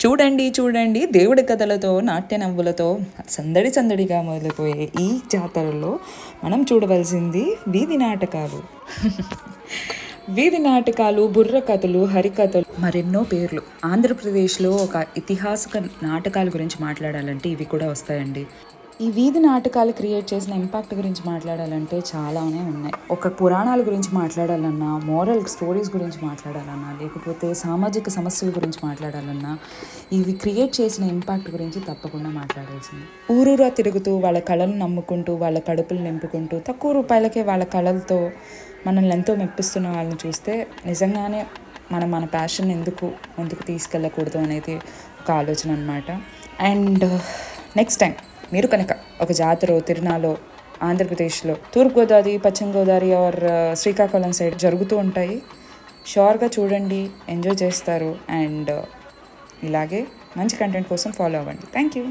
చూడండి చూడండి దేవుడి కథలతో నాట్య నవ్వులతో సందడి సందడిగా మొదలుపోయే ఈ జాతరలో మనం చూడవలసింది వీధి నాటకాలు. వీధి నాటకాలు, బుర్ర కథలు, హరికథలు, మరెన్నో పేర్లు. ఆంధ్రప్రదేశ్లో ఒక ఇతిహాసక నాటకాల గురించి మాట్లాడాలంటే ఇవి కూడా వస్తాయండి. ఈ వీధి నాటకాలు క్రియేట్ చేసిన ఇంపాక్ట్ గురించి మాట్లాడాలంటే చాలానే ఉన్నాయి. ఒక పురాణాల గురించి మాట్లాడాలన్నా, మోరల్ స్టోరీస్ గురించి మాట్లాడాలన్నా, లేకపోతే సామాజిక సమస్యల గురించి మాట్లాడాలన్నా, ఇవి క్రియేట్ చేసిన ఇంపాక్ట్ గురించి తప్పకుండా మాట్లాడాల్సింది. ఊరూరా తిరుగుతూ వాళ్ళ కళను నమ్ముకుంటూ, వాళ్ళ కడుపులు నింపుకుంటూ, తక్కువ రూపాయలకే వాళ్ళ కళలతో మనల్ని ఎంతో మెప్పిస్తున్న వాళ్ళని చూస్తే నిజంగానే మన ప్యాషన్ ఎందుకు ముందుకు తీసుకెళ్ళకూడదు అనేది ఒక ఆలోచన అనమాట. అండ్ నెక్స్ట్ టైం మీరు కనుక ఒక జాతర తిరునాలో ఆంధ్రప్రదేశ్లో తూర్పుగోదావరి, పశ్చిమ గోదావరి ఆర్ శ్రీకాకుళం సైడ్ జరుగుతూ ఉంటాయి. షూర్గా చూడండి, ఎంజాయ్ చేస్తారు. అండ్ ఇలాగే మంచి కంటెంట్ కోసం ఫాలో అవ్వండి. Thank you.